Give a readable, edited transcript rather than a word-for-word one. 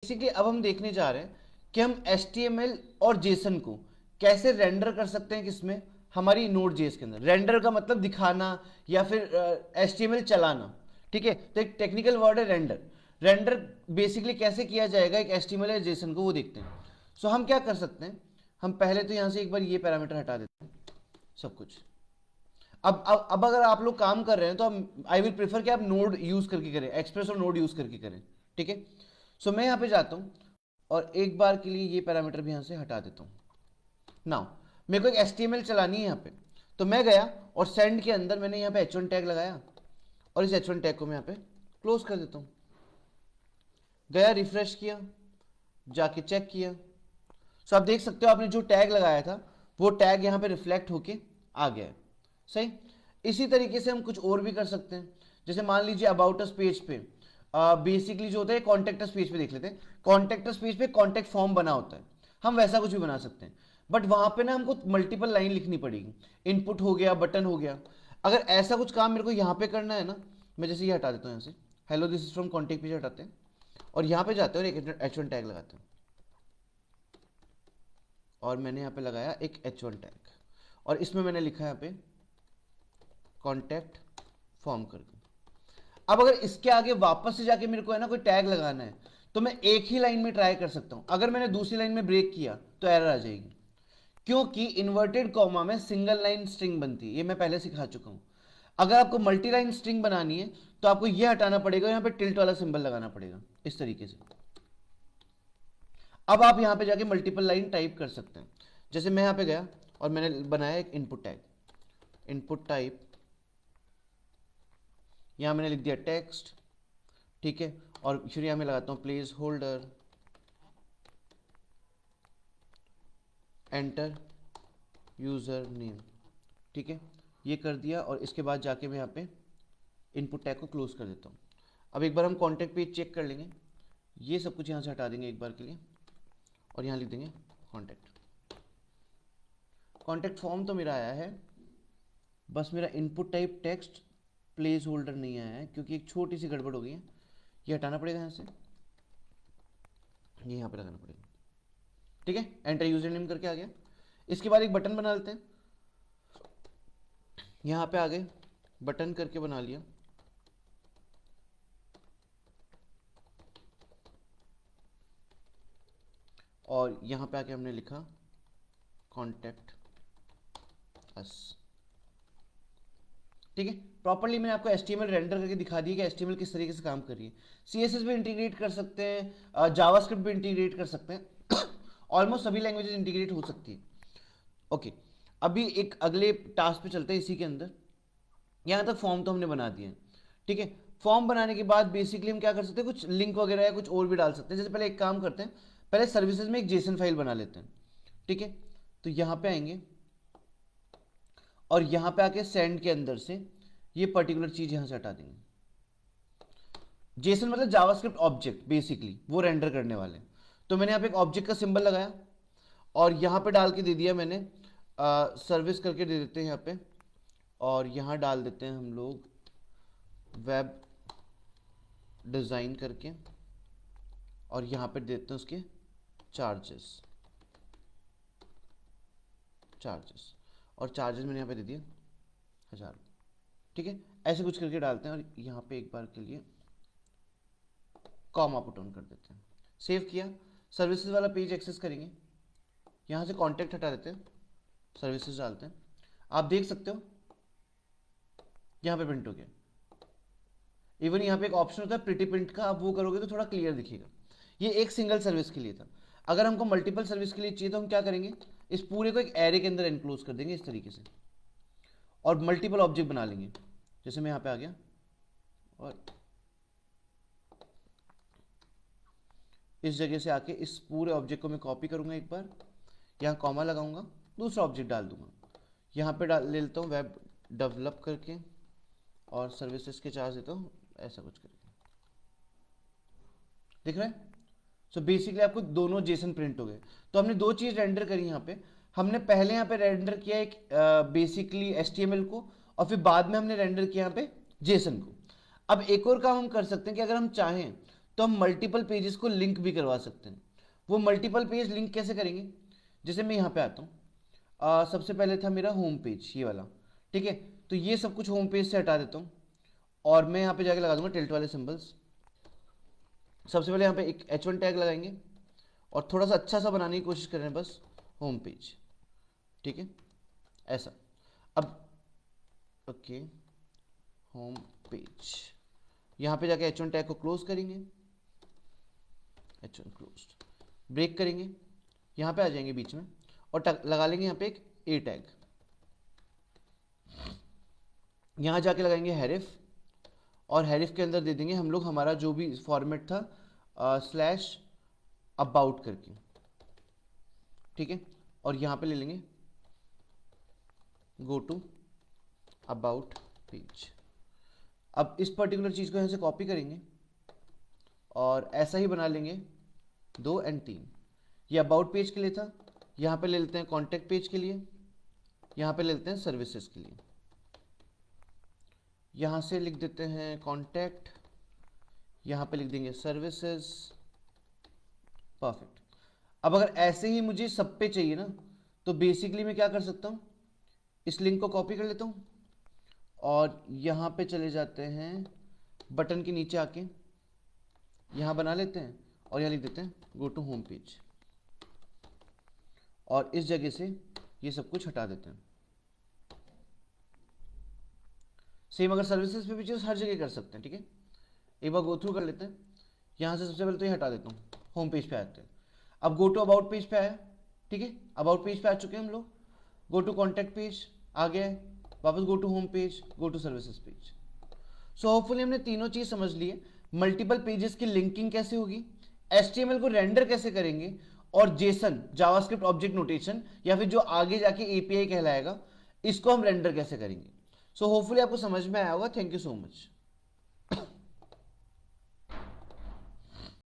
Basically अब हम देखने जा रहे हैं कि हम HTML और जेसन को कैसे रेंडर कर सकते हैं, किसमें, हमारी नोड जेएस के अंदर। रेंडर का मतलब दिखाना या फिर HTML चलाना, ठीक है। तो एक टेक्निकल वर्ड है रेंडर। रेंडर बेसिकली कैसे किया जाएगा एक HTML या जेसन को, वो देखते हैं। सो हम क्या कर सकते हैं, हम पहले तो यहां से एक बार ये पैरामीटर हटा देते हैं सब कुछ। अब अगर आप लोग काम कर रहे हैं तो आई विल प्रेफर कि आप नोड यूज करके करें, एक्सप्रेस और नोड यूज करके करें, ठीक है। सो मैं यहां पे जाता हूं और एक बार के लिए ये पैरामीटर भी यहां से हटा देता हूं। नाउ मेरे को एक HTML चलानी है यहाँ पे, तो मैं गया और सेंड के अंदर मैंने यहाँ पे h1 टैग लगाया और इस h1 टैग को मैं यहाँ पे क्लोज कर देता हूँ। गया, रिफ्रेश किया, जाके चेक किया। सो आप देख सकते हो आपने जो टैग लगाया था वो टैग यहाँ पे रिफ्लेक्ट होके आ गया है, सही। इसी तरीके से हम कुछ और भी कर सकते हैं। जैसे मान लीजिए अबाउट अस पेज पे बेसिकली जो होता है, कॉन्टेक्ट अस पेज पे देख लेते हैं। कॉन्टेक्ट अस पेज पे कॉन्टेक्ट फॉर्म बना होता है, हम वैसा कुछ भी बना सकते हैं। बट वहां पे ना हमको मल्टीपल लाइन लिखनी पड़ेगी, इनपुट हो गया, बटन हो गया। अगर ऐसा कुछ काम मेरे को यहाँ पे करना है ना, मैं जैसे ये हटा देता हूँ यहाँ से, hello this is from contact page हटाते हैं और यहाँ पे जाते हैं और एक h1 टैग लगाते हैं और मैंने यहाँ पे लगाया एक h1 टैग और इसमें मैंने लिखा है यहाँ पे कॉन्टैक्ट फॉर्म करके। अब अगर इसके आगे वापस से जाके मेरे को है ना कोई टैग लगाना है तो मैं एक ही लाइन में ट्राई कर सकता हूं। अगर मैंने दूसरी लाइन में ब्रेक किया तो एरर आ जाएगी, क्योंकि इन्वर्टेड कॉमा में सिंगल लाइन स्ट्रिंग बनती है, ये मैं पहले सिखा चुका हूं। अगर आपको मल्टी लाइन स्ट्रिंग बनानी है तो आपको यह हटाना पड़ेगा, यहां पे टिल्ट वाला सिंबल लगाना पड़ेगा इस तरीके से। अब आप यहां पे जाके मल्टीपल लाइन टाइप कर सकते हैं। जैसे मैं यहां पे गया और मैंने बनाया एक इनपुट टैग, इनपुट टाइप, यहां मैंने लिख दिया टेक्स्ट, ठीक है। और फिर यहां मैं लगाता हूं place holder, enter user name, ठीक है। ये कर दिया और इसके बाद जाके मैं यहाँ पे इनपुट टैग को क्लोज कर देता हूँ। अब एक बार हम कॉन्टैक्ट पेज चेक कर लेंगे, ये सब कुछ यहाँ से हटा देंगे एक बार के लिए और यहाँ लिख देंगे कॉन्टैक्ट। कॉन्टैक्ट फॉर्म तो मेरा आया है, बस मेरा input type text place holder नहीं आया है क्योंकि एक छोटी सी गड़बड़ हो गई है। ये हटाना पड़ेगा यहाँ से, ये यहाँ पे लगाना पड़ेगा, ठीक है। एंटर यूजर नेम करके आ गया। इसके बाद एक बटन बना लेते हैं, यहाँ पे आ गए, बटन करके बना लिया। और यहाँ पे आके हमने लिखा कॉन्टैक्ट अस, ठीक है। प्रॉपर्ली मैंने आपको HTML रेंडर करके दिखा दिया कि HTML किस तरीके से काम कर रही है। CSS भी इंटीग्रेट कर सकते हैं, जावास्क्रिप्ट भी इंटीग्रेट कर सकते हैं ऑलमोस्ट सभी लैंग्वेजेस इंटीग्रेट हो सकती है। ओके, अभी एक अगले टास्क पे चलते हैं इसी के अंदर। यहाँ तक फॉर्म तो हमने बना दिया है, ठीक है। फॉर्म बनाने के बाद बेसिकली हम क्या कर सकते हैं, कुछ लिंक वगैरह या कुछ और भी डाल सकते हैं। जैसे पहले एक काम करते हैं, पहले सर्विसेज में एक जेसन फाइल बना लेते हैं, ठीक है। तो यहाँ पे आएंगे और यहाँ पे आके सेंड के अंदर से ये पर्टिकुलर चीज यहाँ से हटा देंगे। जेसन मतलब जावास्क्रिप्ट ऑब्जेक्ट, बेसिकली वो रेंडर करने वाले। तो मैंने यहाँ पे एक ऑब्जेक्ट का सिंबल लगाया और यहाँ पे डाल के दे दिया मैंने सर्विस करके दे देते हैं यहाँ पे, और यहाँ डाल देते हैं हम लोग वेब डिज़ाइन करके, और यहाँ पे देते हैं उसके चार्जेस, और चार्जेस मैंने यहाँ पे दे दिया 1000, ठीक है। ऐसे कुछ करके डालते हैं और यहाँ पे एक बार के लिए कॉमा पुट ऑन कर देते हैं। सेव किया, सर्विसेज वाला पेज एक्सेस करेंगे, यहाँ से कॉन्टैक्ट हटा देते हैं, सर्विसेज डालते हैं। आप देख सकते हो यहाँ पे प्रिंट हो गया। इवन यहाँ पे एक ऑप्शन होता है प्रिटी प्रिंट का, आप वो करोगे तो थोड़ा क्लियर दिखेगा। ये एक सिंगल सर्विस के लिए था। अगर हमको मल्टीपल सर्विस के लिए चाहिए तो हम क्या करेंगे, इस पूरे को एक एरे के अंदर एनक्लोज कर देंगे इस तरीके से और मल्टीपल ऑब्जेक्ट बना लेंगे। जैसे मैं यहाँ पे आ गया और इस जगह से आके इस पूरे ऑब्जेक्ट को मैं कॉपी करूंगा, एक बार यहाँ कॉमा लगाऊंगा, दूसरा ऑब्जेक्ट डाल दूंगा, यहाँ पे डाल ले लेता हूँ वेब डेवलप करके और सर्विसेज के चार्ज देता हूँ ऐसा कुछ करके, दिख रहा है। सो बेसिकली आपको दोनों जेसन प्रिंट हो गए। तो हमने दो चीज रेंडर करी यहाँ पे। हमने पहले यहाँ पे रेंडर किया एक बेसिकली HTML को, और फिर बाद में हमने रेंडर किया यहाँ पे जेसन को। अब एक और काम हम कर सकते हैं कि अगर हम चाहें तो हम मल्टीपल पेजेस को लिंक भी करवा सकते हैं। वो मल्टीपल पेज लिंक कैसे करेंगे? जैसे मैं यहाँ पे आता हूँ, सबसे पहले था मेरा होम पेज ये वाला, ठीक है। तो ये सब कुछ होम पेज से हटा देता हूँ और मैं यहाँ पे जाके लगा दूंगा टिल्ट वाले सिंबल्स। सबसे पहले यहाँ पे एक H1 टैग लगाएंगे और थोड़ा सा अच्छा सा बनाने की कोशिश कर रहे हैं बस, होम पेज, ठीक है, ऐसा। अब ओके, होम पेज, यहाँ पे जाके H1 टैग को क्लोज करेंगे, H1 क्लोज, ब्रेक करेंगे, यहाँ पे आ जाएंगे बीच में और लगा लेंगे यहाँ पे एक ए टैग। यहाँ जाके लगाएंगे हैरिफ और हैरिफ के अंदर दे देंगे हम लोग हमारा जो भी फॉर्मेट था स्लैश अबाउट करके, ठीक है। और यहाँ पे ले लेंगे गो टू अबाउट पेज। अब इस पर्टिकुलर चीज़ को यहाँ से कॉपी करेंगे और ऐसा ही बना लेंगे 2 और 3। ये अबाउट पेज के लिए था, यहाँ पे ले लेते हैं कॉन्टैक्ट पेज के लिए, यहाँ पे ले लेते हैं सर्विसेज के लिए। यहाँ से लिख देते हैं कॉन्टैक्ट, यहाँ पे लिख देंगे सर्विसेज, परफेक्ट। अब अगर ऐसे ही मुझे सब पे चाहिए ना, तो बेसिकली मैं क्या कर सकता हूँ, इस लिंक को कॉपी कर लेता हूँ और यहाँ पे चले जाते हैं बटन के नीचे आके, यहाँ बना लेते हैं और यहाँ लिख देते हैं गो टू होम पेज और इस जगह से ये सब कुछ हटा देते हैं। सेम अगर सर्विसेज पे भी चीज़ हर जगह कर सकते हैं, ठीक है। एक बार गो थ्रू कर लेते हैं, यहाँ से सबसे पहले तो ये हटा देता हूँ, होम पेज पे आते हैं। अब गो टू अबाउट पेज पे आया, ठीक है, अबाउट पेज पे आ चुके हैं हम लोग, गो टू कॉन्टैक्ट पेज आ गया है, वापस go to home page, go to services page. So hopefully हमने तीनों चीज़ समझ ली है। मल्टीपल पेजेस की लिंकिंग कैसे होगी, HTML को रेंडर कैसे करेंगे, और जेसन जावास्क्रिप्ट ऑब्जेक्ट नोटेशन या फिर जो आगे जाके API कहलाएगा, इसको हम रेंडर कैसे करेंगे। सो होपफुली आपको समझ में आया होगा। Thank you so much.